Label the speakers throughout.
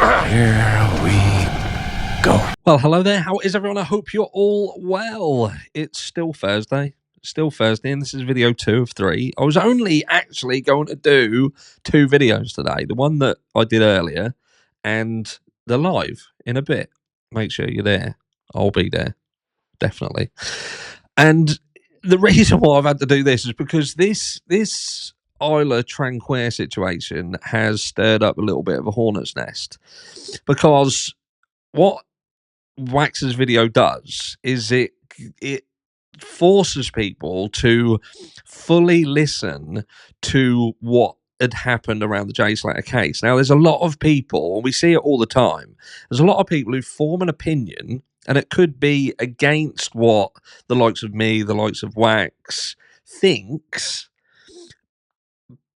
Speaker 1: Here we go.
Speaker 2: Well, hello there. How is everyone? I hope you're all well. It's still Thursday. And this is video 2 of 3. I was only actually going to do 2 videos today. The one that I did earlier and the live in a bit. Make sure you're there. I'll be there. Definitely. And the reason why I've had to do this is because this Isla Tranquaire situation has stirred up a little bit of a hornet's nest. Because what Wax's video does is it forces people to fully listen to what had happened around the Jay Slater case. Now, there's a lot of people, and we see it all the time, there's a lot of people who form an opinion, and it could be against what the likes of me, the likes of Wax thinks,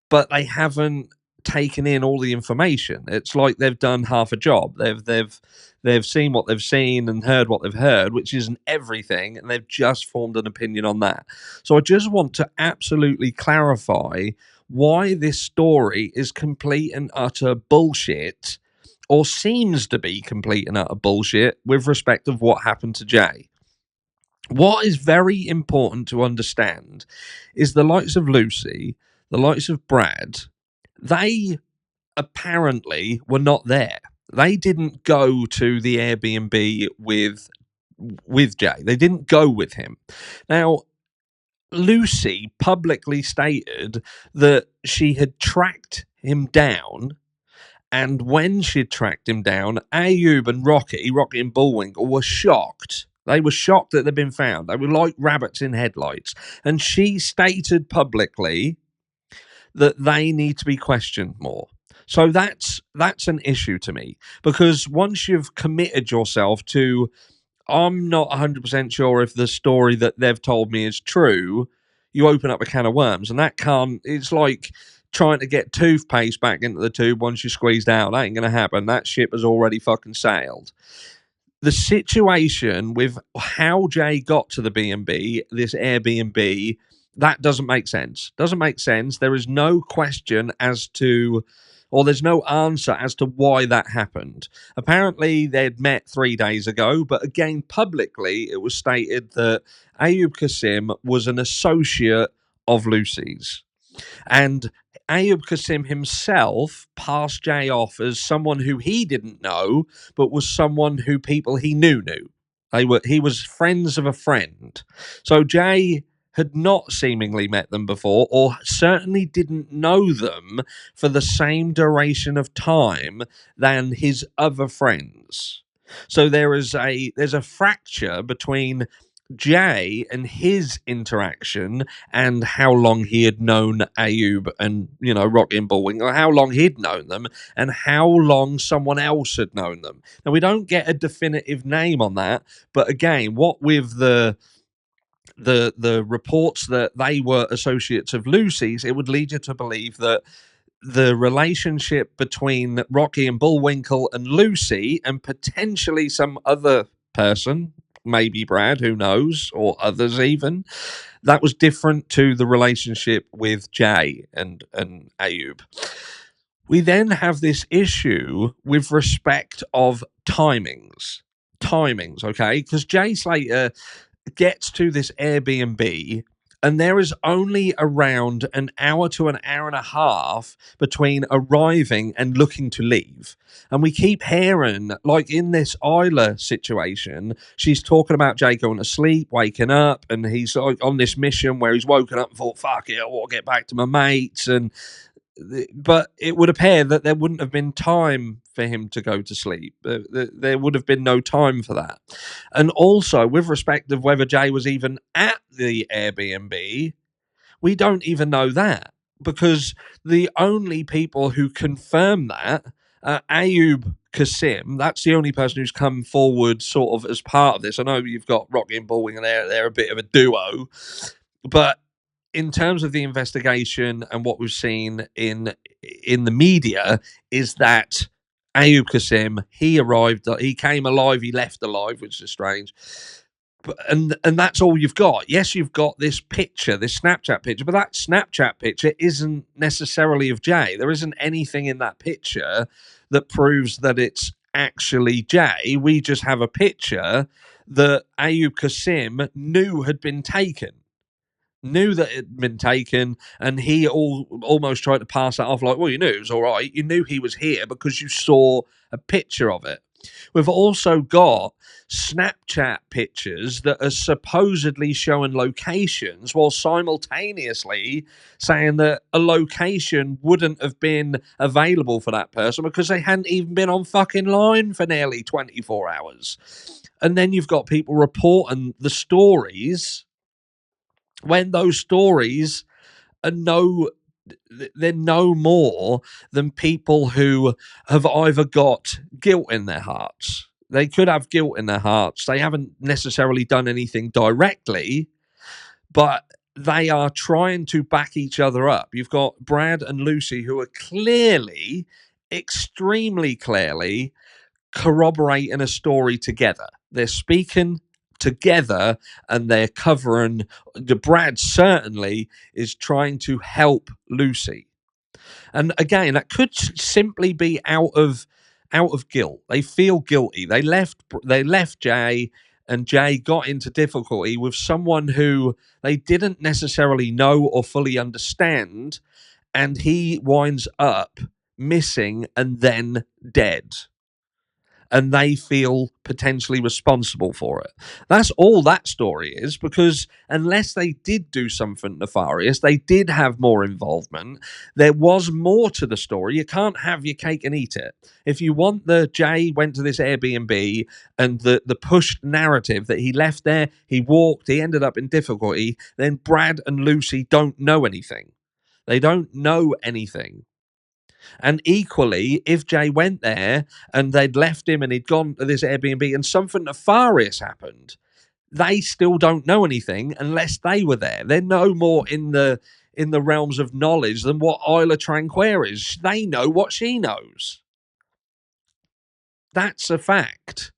Speaker 2: but they haven't taken in all the information. It's like they've done half a job. They've seen what they've seen and heard what they've heard, which isn't everything, and they've just formed an opinion on that. So I just want to absolutely clarify why this story is complete and utter bullshit, or seems to be complete and utter bullshit with respect of what happened to Jay. What is very important to understand is the likes of Lucy, the likes of Brad, they apparently were not there. They didn't go to the Airbnb with Jay. They didn't go with him. Now, Lucy publicly stated that she had tracked him down, and when she'd tracked him down, Ayub and Rocky and Bullwinkle were shocked. They were shocked that they'd been found. They were like rabbits in headlights. And she stated publicly that they need to be questioned more. So that's an issue to me, because once you've committed yourself to, I'm not 100% sure if the story that they've told me is true, you open up a can of worms, and that can't, it's like trying to get toothpaste back into the tube once you squeezed out. That ain't going to happen. That ship has already fucking sailed. The situation with how Jay got to the B&B, this Airbnb, that doesn't make sense. Doesn't make sense. There is no question as to, or there's no answer as to why that happened. Apparently, they'd met 3 days ago, but again, publicly, it was stated that Ayub Kasim was an associate of Lucy's. And Ayub Kasim himself passed Jay off as someone who he didn't know, but was someone who people he knew. He was friends of a friend. So Jay had not seemingly met them before, or certainly didn't know them for the same duration of time than his other friends. So there's a fracture between Jay and his interaction and how long he had known Ayub and, Rocky and Bullwinkle, how long he'd known them and how long someone else had known them. Now, we don't get a definitive name on that, but again, what with the reports that they were associates of Lucy's, it would lead you to believe that the relationship between Rocky and Bullwinkle and Lucy, and potentially some other person, maybe Brad, who knows, or others even, that was different to the relationship with Jay and Ayub. We then have this issue with respect of timings, okay? Because Jay Slater gets to this Airbnb, and there is only around an hour to an hour and a half between arriving and looking to leave. And we keep hearing, like in this Isla situation, she's talking about Jay going to sleep, waking up, and he's like on this mission where he's woken up and thought, fuck it, I want to get back to my mates. But it would appear that there wouldn't have been time for him to go to sleep. There would have been no time for that. And also, with respect of whether Jay was even at the Airbnb, we don't even know that, because the only people who confirm that are Ayub Kasim. That's the only person who's come forward sort of as part of this. I know you've got Rocky and Bullwinkle, and they're a bit of a duo, but in terms of the investigation and what we've seen in the media, is that Ayub Kasim, he arrived, he came alive, he left alive, which is strange. and that's all you've got. Yes, you've got this picture, this Snapchat picture, but that Snapchat picture isn't necessarily of Jay. There isn't anything in that picture that proves that it's actually Jay. We just have a picture that Ayub Kasim knew had been taken. Knew that it had been taken, and he almost tried to pass that off like, well, you knew it was all right. You knew he was here because you saw a picture of it. We've also got Snapchat pictures that are supposedly showing locations while simultaneously saying that a location wouldn't have been available for that person because they hadn't even been on fucking line for nearly 24 hours. And then you've got people reporting the stories when those stories are they're no more than people who have either got guilt in their hearts. They could have guilt in their hearts. They haven't necessarily done anything directly, but they are trying to back each other up. You've got Brad and Lucy who are clearly, extremely clearly, corroborating a story together. They're speaking together and they're covering. Brad certainly is trying to help Lucy, and again, that could simply be out of guilt. They feel guilty. They left Jay, and Jay got into difficulty with someone who they didn't necessarily know or fully understand, and he winds up missing and then dead. And they feel potentially responsible for it. That's all that story is, because unless they did do something nefarious, they did have more involvement, there was more to the story. You can't have your cake and eat it. If you want the Jay went to this Airbnb and the pushed narrative that he left there, he walked, he ended up in difficulty, then Brad and Lucy don't know anything. They don't know anything. And equally, if Jay went there and they'd left him and he'd gone to this Airbnb and something nefarious happened, they still don't know anything unless they were there. They're no more in the realms of knowledge than what Isla Tranquere is. They know what she knows. That's a fact.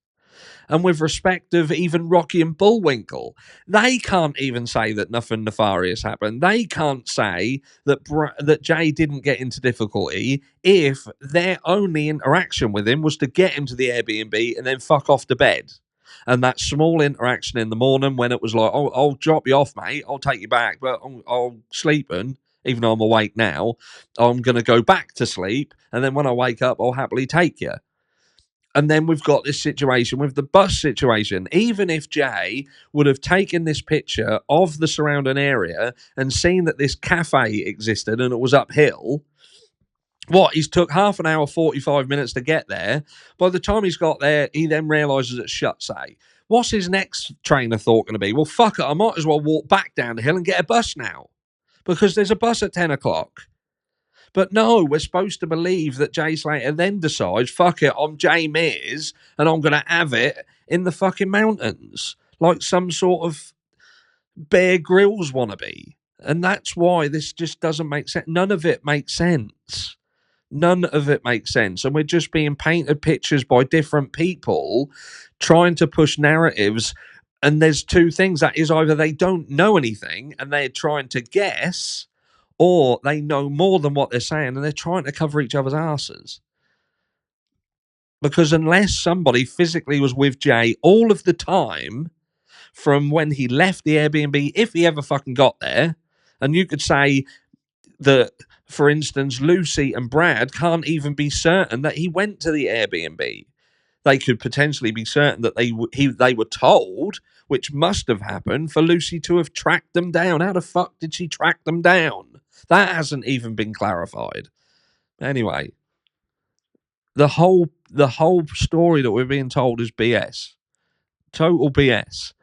Speaker 2: And with respect of even Rocky and Bullwinkle, they can't even say that nothing nefarious happened. They can't say that Jay didn't get into difficulty if their only interaction with him was to get him to the Airbnb and then fuck off to bed. And that small interaction in the morning when it was like, oh, I'll drop you off, mate. I'll take you back, but I'll sleeping. Even though I'm awake now, I'm going to go back to sleep. And then when I wake up, I'll happily take you. And then we've got this situation with the bus situation. Even if Jay would have taken this picture of the surrounding area and seen that this cafe existed and it was uphill, he's took half an hour, 45 minutes to get there. By the time he's got there, he then realises it's shut, say. What's his next train of thought going to be? Well, fuck it, I might as well walk back down the hill and get a bus now, because there's a bus at 10 o'clock. But no, we're supposed to believe that Jay Slater then decides, fuck it, I'm Jay Mears and I'm going to have it in the fucking mountains like some sort of Bear Grylls wannabe. And that's why this just doesn't make sense. None of it makes sense. None of it makes sense. And we're just being painted pictures by different people trying to push narratives. And there's two things. That is, either they don't know anything and they're trying to guess, or they know more than what they're saying and they're trying to cover each other's asses. Because unless somebody physically was with Jay all of the time from when he left the Airbnb, if he ever fucking got there, and you could say that, for instance, Lucy and Brad can't even be certain that he went to the Airbnb. They could potentially be certain that they were told, which must have happened, for Lucy to have tracked them down. How the fuck did she track them down? That hasn't even been clarified. Anyway, the whole story that we're being told is BS. Total BS.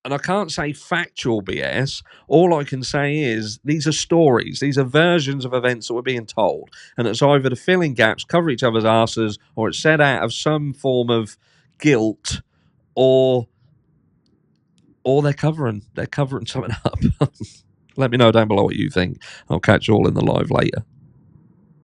Speaker 2: And I can't say factual BS. All I can say is these are stories. These are versions of events that we're being told. And it's either to fill in gaps, cover each other's asses, or it's said out of some form of guilt, or they're covering something up. Let me know down below what you think. I'll catch you all in the live later.